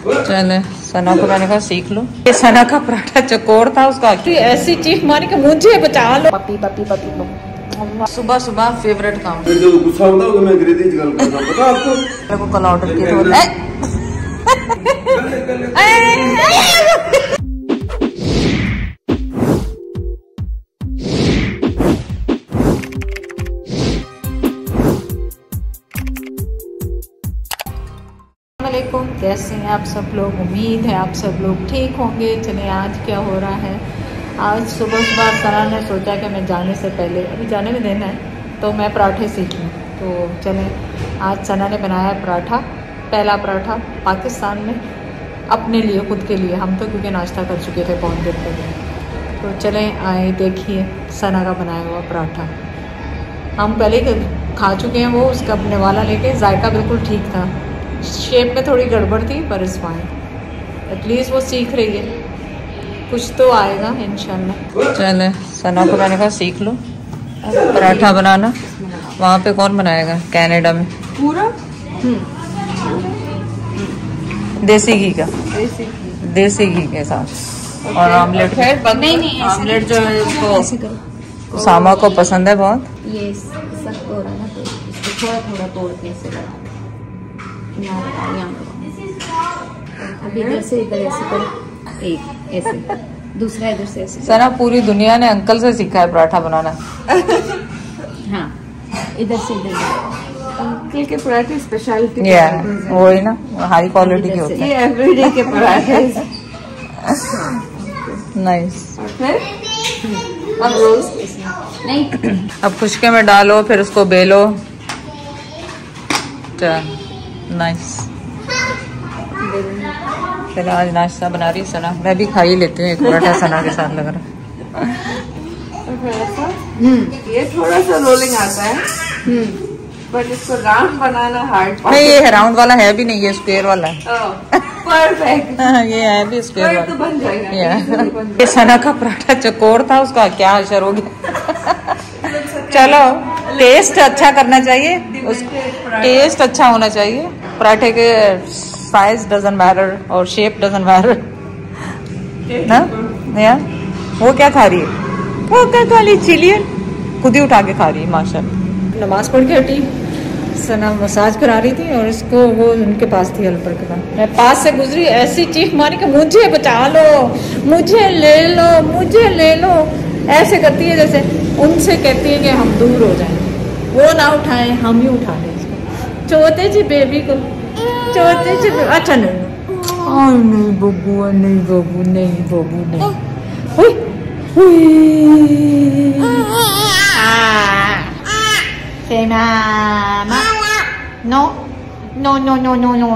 चले सना को मैंने कहा सीख लो। ये सना का पराठा चकोर था, उसका ऐसी चीख मारी कि मुझे बचा लो। पपी पपी पपी सुबह सुबह फेवरेट काम। जो गुस्सा होता है मैं अंग्रेजी गल करता हूं, पता आपको? मेरे को कल ऑर्डर किया था। कैसे हैं आप सब लोग? उम्मीद है आप सब लोग ठीक होंगे। चलिए आज क्या हो रहा है, आज सुबह सुबह सना ने सोचा कि मैं जाने से पहले, अभी जाने में देना है तो मैं पराठे सीख लूँ। तो चलें आज सना ने बनाया पराठा, पहला पराठा पाकिस्तान में अपने लिए, खुद के लिए। हम तो क्योंकि नाश्ता कर चुके थे बहुत देर पहले। तो चलें आए देखिए सना का बनाया हुआ पराठा। हम पहले खा चुके हैं वो, उसका अपने वाला लेके जायका बिल्कुल ठीक था, शेप में थोड़ी गड़बड़ थी पर इस फाइन। एटलीस्ट वो सीख रही है, कुछ तो आएगा इंशाल्लाह। चले सना को मैंने कहा सीख लो पराठा बनाना। वहाँ पे कौन बनाएगा कनाडा में? पूरा देसी घी का, देसी घी के साथ। और ऑमलेट, नहीं ऑमलेट जो है उसको उसामा को पसंद है बहुत। ये सख्त हो रहा है ना, तो इसको थोड़ा थोड़ा तोड़ के ऐसे लगा, अभी इधर से इधर ऐसे कर, एक ऐसे, दूसरा इधर से ऐसे। सना पूरी दुनिया ने अंकल से सीखा है पराठा बनाना। हाँ इधर से इधर। अंकल के पराठे स्पेशलिटी वही ना, हाई क्वालिटी के होते हैं। ये एवरीडे के पराठे। नाइस। अब रोज नहीं, अब खुशके में डालो फिर उसको बेलो। नाइस। चलो आज नाश्ता बना रही सना, मैं भी खा ही लेती हूँ एक पराठा सना के साथ लग रहा। ये थोड़ा सा रोलिंग आता है, बट इसको राउंड बनाना हार्ड। नहीं ये है राउंड वाला है भी नहीं, ये स्क्वायर वाला है। परफेक्ट। ये है भी स्क्वायर तो बन जाएगा। ये सना का पराठा चकोर था, उसका क्या असर हो गया। चलो टेस्ट अच्छा करना चाहिए, टेस्ट अच्छा होना चाहिए। पराठे के साइज डजंट मैटर और शेप डजंट मैटर ना। वो क्या खा रही है? वो क्या खा रही? चिलियन खुद ही उठा के खा रही है माशाल्लाह। नमाज पढ़ के हटी, सना मसाज करा रही थी और इसको वो उनके पास थी हेल्पर के पास। मैं पास से गुजरी, ऐसी चीख मारी कि मुझे बचा लो, मुझे ले लो, मुझे ले लो। ऐसे करती है जैसे उनसे कहती है कि हम दूर हो जाएं, वो ना उठाएं हम ही उठा लें इसको। छोटे जी बेबी को, छोटे जी। अच्छा नहीं नहीं बबू, नहीं बबू, नहीं बबू, नहीं। No no no no no no,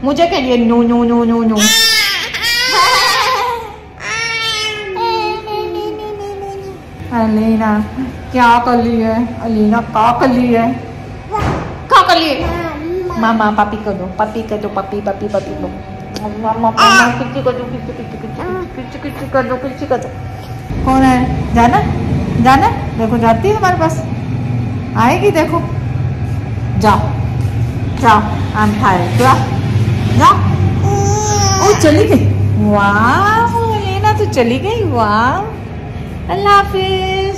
मुझे कह दिया no no no no no. Alina क्या कर ली है? अलीना क्या कर ली है? क्या कर ली है? मामा पापी कर दो, पापी कर दो, पापी पापी पापी को मामा किसी कर दो, किसी कर दो, किसी कर दो। कौन है? जाना जाना, देखो जाती है हमारे पास, आएगी देखो। जाओ जाओ, आई एम टायर्ड, जाओ। ओ चली गई, वाह अलीना तो चली गई, वाह। अल्लाह हाफिज,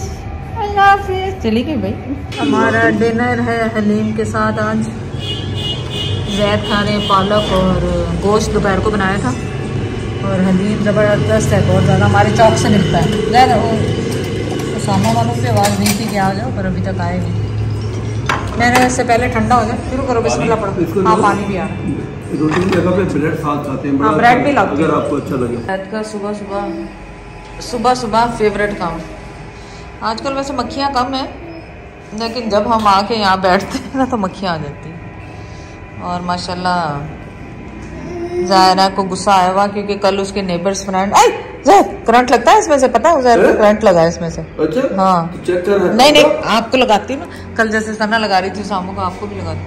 अल्लाह हाफिज। चली गई भाई। हमारा डिनर है हलीम के साथ। आज जैद खा रहे हैं पालक और गोश्त, दोपहर को बनाया था। और हलीम ज़बरदस्त है, बहुत ज़्यादा, हमारे चौक से मिलता है। जैद वो उसामा वालों पे आवाज़ नहीं थी कि आ जाओ, पर अभी तक आए नहीं। मैंने इससे पहले ठंडा हो जाए, शुरू करो, बिस्मिल्लाह पढ़ो। हाँ पानी भी आ रहा है। दो तीन जगह पे ब्रेड साथ खाते हैं, ब्रेड भी लाते हैं अगर आपको अच्छा लगे। जैद का सुबह सुबह फेवरेट काम। आजकल वैसे मक्खियाँ कम हैं, लेकिन जब हम आके यहाँ बैठते हैं ना तो मक्खियाँ आ जाती हैं। और माशाल्लाह ज़ायरा को गुस्सा आया हुआ क्योंकि कल उसके नेबर्स फ्रेंड, करंट लगता है इसमें से, पता है ज़ायरा को करंट लगा है इसमें से। अच्छा हाँ तो चेक कर। नहीं आपको लगाती ना, कल जैसे सना लगा रही थी शाम को, आपको भी लगाती।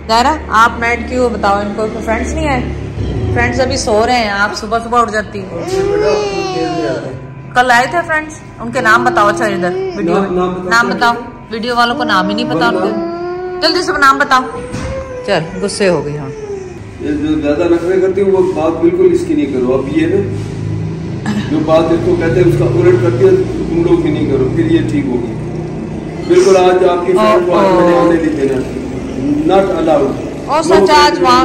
ज़ायरा आप मैड क्यों बताओ, इनको फ्रेंड्स नहीं आए? फ्रेंड्स अभी सो रहे हैं, आप सुबह सुबह उठ जाती। कल आए थे फ्रेंड्स, उनके नाम बताओ। अच्छा इधर वीडियो नाम बताओ, वीडियो वालों को नाम ही नहीं पता उनके। जल्दी से नाम बताओ। चल गुस्से हो गई। हाँ ये जो ज्यादा नखरे करती है वो बात बिल्कुल इसकी नहीं करो। अब ये ना जो बात इसको कहते हैं उसका उलट करती है तुम लोग भी नहीं करो, फिर ये ठीक होगी। बिल्कुल आज आपकी फ्रेंड को आज मैंने आने नहीं देना, नॉट अलाउड। ओ सच आज वहाँ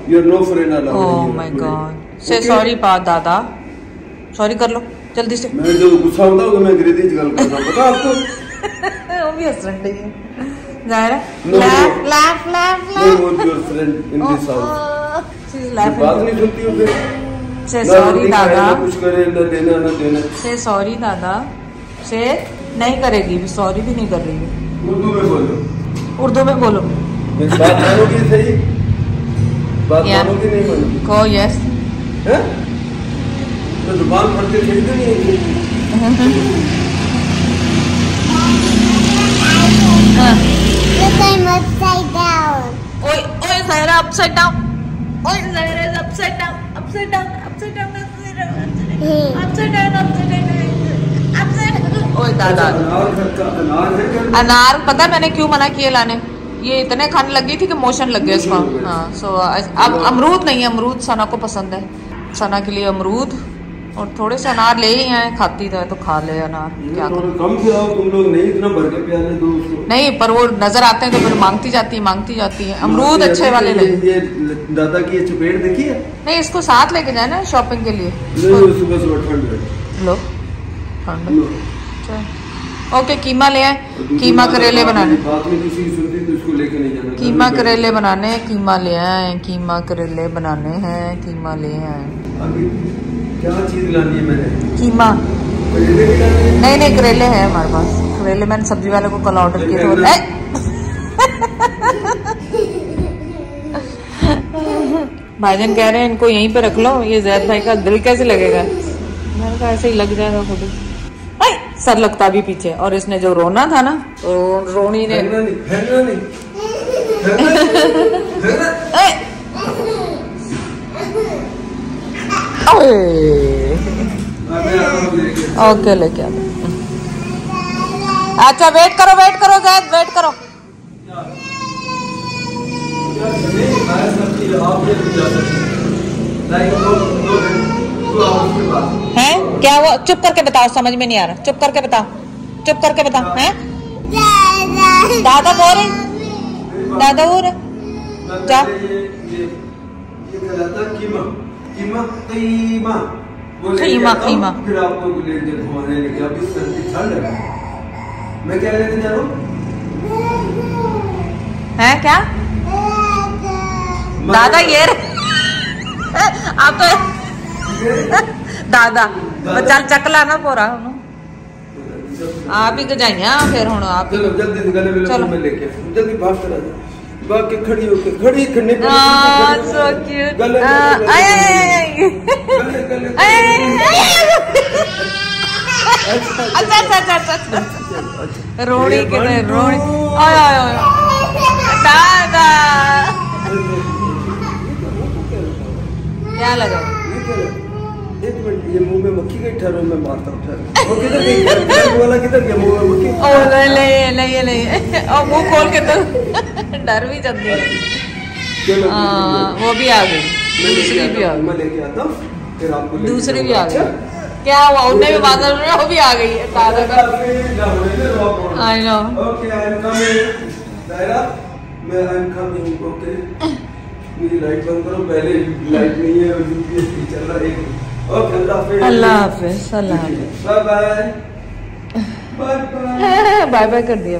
you are no friend allowed. Oh my god, say sorry बात दादा, सॉरी कर लो जल्दी से। मैं जो गुस्सा होता हूँ मैं अंग्रेजी गल करता हूँ, पता आपको? वो भी हंस रही है जाहिर है। No, laugh laugh laugh No more your friend in this house. she's बात laughing। नहीं सुनती हो फिर? से ना सॉरी रोटी खाए, दादा, ना कुछ करे, ना देना ना देना। से सॉरी दादा, से नहीं करेगी भी, सॉरी भी नहीं कर रही है। उर्दू में बोलो, उर्दू में बोलो। बात मानोगी सही? बात Yeah. मानोगी नहीं मानोगी? को यस हैं? तो जुबान पढ़ते खरीदते नहीं है। Look, I'm upside down. ओए ओए ज़ाहिरा अपसाइड डाउन, ओए Zahira is upside down, upside down, upside down, upside down, upside down, upside down. ओए दादा अनार है क्या? अनार पता है मैंने क्यों मना किए लाने, ये इतने खाने लग गई थी कि मोशन लग गया इसको। हाँ सो अब अमरूद नहीं है, अमरूद सना को पसंद है, सना के लिए अमरूद और थोड़े से अनार ले ही आए, खाती तो खा ले अनार, क्या करूं। कम से आओ तुम लोग, नहीं इतना भर के प्याले दो उसको। नहीं पर वो नजर आते हैं तो फिर मांगती जाती है अमरूद अच्छे वाले ले। ये दादा की ये चपेट देखी है? नहीं इसको साथ लेके जाए ना शॉपिंग के लिए। नहीं सुबह सुबह ठंड है। लो ठंड ओके कीमा ले आए, कीमा करेले बनाने, बात में किसी की सुनती तो उसको लेके नहीं जाना। कीमा करेले बनाने, कीमा ले आए, कीमा करेले बनाने हैं, कीमा ले आए। अभी क्या चीज लानी है मैंने? कीमा करेले भी लाने हैं? नहीं करेले हैं हमारे पास, करेले मैंने सब्जी वाले को कल ऑर्डर किए थे। भाईजान कह रहे हैं इनको यहीं पे रख लो, ये जैद भाई का दिल कैसे लगेगा। मैंने कहा ऐसे ही लग जाएगा खुद ही। सर लगता भी पीछे, और इसने जो रोना था ना तो रोनी ने फेंकना नहीं, फेंकना नहीं, फेंकना। ओके लेके आ। अच्छा वेट करो जैद, वेट करो। हैं क्या वो? चुप करके बताओ, समझ में नहीं आ रहा, चुप करके बताओ हैं? दादा बोल रहे, दादा बोल रहे जा। कीमा फिर आपको लेके घुमाने लेके, अभी सर्दी ठंड है। मैं क्या लेने जा रहा हूँ? है क्या दादा ये आप तो दादा चल चकला ना पूरा आप ही गजाइया फिर हूं आप चलो जल्दी से गले चलो। में लेके जल्दी भाग कर आ जाओ, भाग के खड़ी होके खड़ी करने पे सो क्यूट। गले अच्छा रोड़ी कितने रोड़ी दादा क्या लगा? एक मिनट, ये मुंह में मक्खी गई, ठहरो मैं मारता हूँ। वो किधर गई? वाला किधर गया? मुंह में मक्खी। ओ नहीं और मुंह खोल के तो डर भी जाती है। चलो वो भी आ गई, दूसरी भी आ गई, मैं लेके आता हूँ, फिर आपको दूसरी भी आ गई। क्या हुआ? उन्हें भी बादल में वो भी आ गई है दादा का। I know. Okay I am coming. दायरा मैं आई एम कमिंग। ओके मेरी लाइट बंद करो, पहले लाइट नहीं है और यूपीएस चल रहा है। ओके अल्लाह हाफिज। Bye bye bye bye bye bye कर दिया।